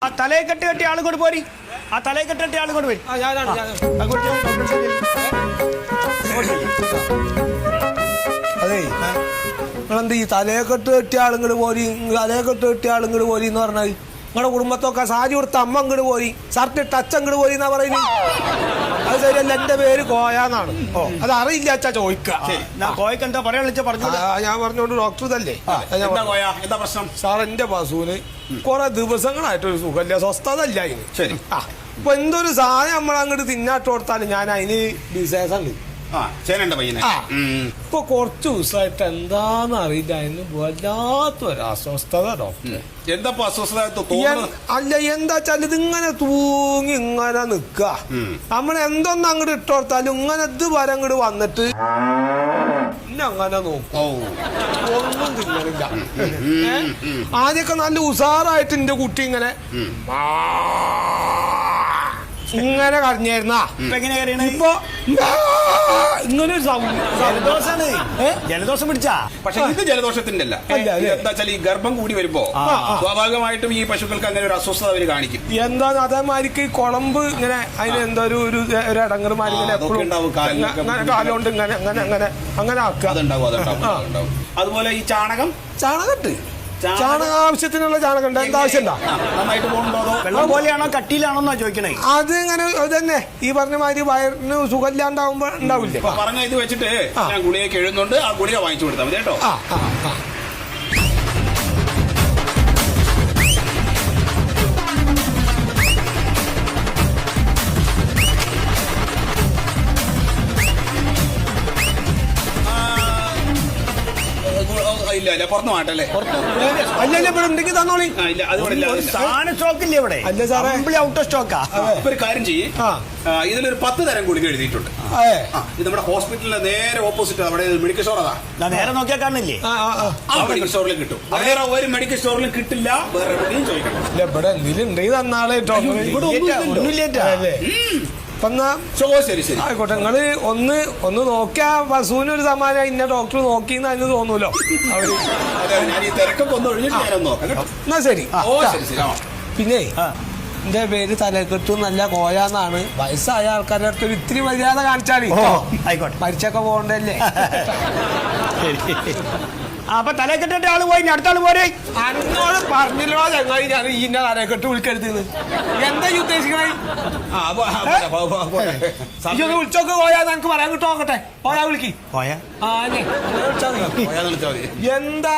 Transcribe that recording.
ആ തലയെ കെട്ടിയ ആളും കൊണ്ട് പോരി. ആ തലയെ കെട്ടിയ ആളും കൊണ്ട് പോരി. അതെ നിങ്ങളെന്ത് ഈ തലയെക്കെട്ട് കെട്ടിയ ആളുങ്ങൾ പോരി, തലയെക്കെട്ട് കെട്ടിയ ആളുങ്ങൾ പോരി എന്ന് പറഞ്ഞാൽ നിങ്ങളുടെ കുടുംബത്തൊക്കെ സാരി കൊടുത്ത അമ്മ അങ്ങോട്ട് പോരി, ഷർട്ട് ഇട്ട് അച്ഛൻ അങ്ങോട്ട് പോരി എന്നാ പറയുന്നത്. അത് ശരിയല്ല, എന്റെ പേര് കോയാന്നാണ്. അത് അറിയില്ല അച്ഛാ ചോദിക്കുക. കോയക്ക് എന്താ പറയാ പറഞ്ഞു. ഞാൻ പറഞ്ഞോണ്ട് ഡോക്ടർ ഇതല്ലേ. എന്താ പ്രശ്നം? സാർ എന്റെ പശുവിന് കുറെ ദിവസങ്ങളായിട്ടൊരു സുഖമില്ല, സ്വസ്ഥത ഇല്ല അതിന്. ശരി. അപ്പൊ എന്തൊരു സാധനം നമ്മൾ അങ്ങോട്ട് തിന്നാട്ട് കൊടുത്താലും ഞാൻ അതിന് വിശേഷം ഇപ്പൊ കുറച്ചു ദിവസമായിട്ട് എന്താന്ന് അറിയില്ല, അതിന് വല്ലാത്തൊരു അസ്വസ്ഥത ഡോക്ടർ. എന്താ അസ്വസ്ഥത? അല്ല എന്താ വെച്ചാൽ ഇതിങ്ങനെ തൂങ്ങി ഇങ്ങനെ നിക്ക. നമ്മൾ എന്തൊന്നും അങ്ങോട്ട് ഇട്ട് കൊടുത്താലും ഇങ്ങനെ ഇതുവരെ അങ്ങോട്ട് വന്നിട്ട് പിന്നെ അങ്ങനെ നോക്കും, ഒന്നും തിന്നണില്ല. ആദ്യമൊക്കെ നല്ല ഉസാറായിട്ട് എന്റെ കുട്ടി ഇങ്ങനെ ഇങ്ങനെ കരഞ്ഞായിരുന്ന. ഇപ്പൊ ഇങ്ങനെ ഒരു ജലദോഷാണ്. ജലദോഷം പിടിച്ചാ. പക്ഷെ ഇത് ജലദോഷത്തിന്റെ അല്ല. എന്താ വെച്ചാൽ ഈ ഗർഭം കൂടി വരുമ്പോ സ്വാഭാവികമായിട്ടും ഈ പശുക്കൾക്ക് അങ്ങനെ ഒരു അസ്വസ്ഥത അവര് കാണിക്കും. എന്താണ് അതേമാതിരിക്ക് കുളമ്പ് ഇങ്ങനെ അതിന് എന്തോ ഒരു ഇടങ്ങറുമാരി കാലുകൊണ്ട് ഇങ്ങനെ അങ്ങനെ അങ്ങനെ അങ്ങനെ ആക്കുക. അതുപോലെ ഈ ചാണകം ചാണകം ആവശ്യത്തിനുള്ള ചാണകം ഉണ്ട്. എന്താ ആവശ്യമില്ല. നന്നായിട്ട് പോകുന്നുണ്ടോ? വെള്ളം പോലെയാണോ കട്ടിയിലാണോന്നാ ചോദിക്കണേ. അത് ഇങ്ങനെ തന്നെ ഈ പറഞ്ഞ മാതിരി വയറിന് സുഖമില്ലാണ്ടാവുമ്പോ ഉണ്ടാവില്ലേ. പറഞ്ഞ ഇത് വെച്ചിട്ട് ഞാൻ ഗുളികയൊക്കെ എഴുതുന്നുണ്ട്, ആ ഗുളിക വാങ്ങിച്ചു കൊടുത്താൽ മതി കേട്ടോ. ഇല്ല പുറത്ത് മാട്ടല്ലേ. അല്ലല്ല ഇവിടെ ഉണ്ടെങ്കിൽ തന്നോളി. സ്റ്റോക്കില്ലേ ഇവിടെ? അല്ല സാറേ, ഔട്ട് ഓഫ് സ്റ്റോക്കാ. ഒരു കാര്യം ചെയ്യേ, ഇതിലൊരു 10 തരം ഗുളിക എഴുതിയിട്ടുണ്ട്. ഇത് നമ്മുടെ ഹോസ്പിറ്റലിന്റെ നേരെ ഓപ്പോസിറ്റ് അവിടെ മെഡിക്കൽ സ്റ്റോർ. അതാ നേരെ നോക്കിയാൽ കാണില്ലേ, ആ മെഡിക്കൽ സ്റ്റോറിൽ കിട്ടും. വേറെ ഒരു മെഡിക്കൽ സ്റ്റോറിലും കിട്ടില്ല. വേറെ എവിടെയും ചോദിക്കണം. ഇല്ല ഇവിടെ എന്തെങ്കിലും ഉണ്ടെങ്കിൽ തന്നാളെ ശരി ശരി ആയിക്കോട്ടെ. നിങ്ങള് ഒന്ന് നോക്കിയാ പശുവിനൊരു സമാനം ഇന്ന ഡോക്ടർ നോക്കിന്ന് അതിന് തോന്നൂലോ. എന്നാ ശരി. പിന്നെ എന്റെ പേര് തലക്കെട്ടു നല്ല കോയാന്നാണ്. വയസ്സായ ആൾക്കാരുടെ അടുത്ത് ഒരു ഇത്തിരി മര്യാദ കാണിച്ചാൽ ആയിക്കോട്ടെ. മരിച്ചൊക്കെ പോകണ്ടല്ലേ. അപ്പൊ തലക്കെട്ടിട്ട് ആള് പോയി, അടുത്ത ആള് പോരെ. അന്നോട് പറഞ്ഞില്ലോ ചങ്ങായി ഞാൻ ഈന്റെ തലക്കെട്ട് വിളിക്കരുത്. എന്താ ഈ ഉദ്ദേശിക്കണേ? വിളിച്ചൊക്കെ പോയാന്ന് എനിക്ക് പറയാൻ കിട്ടോ നോക്കട്ടെ. പോയാ വിളിക്ക്. പോയാ എന്താ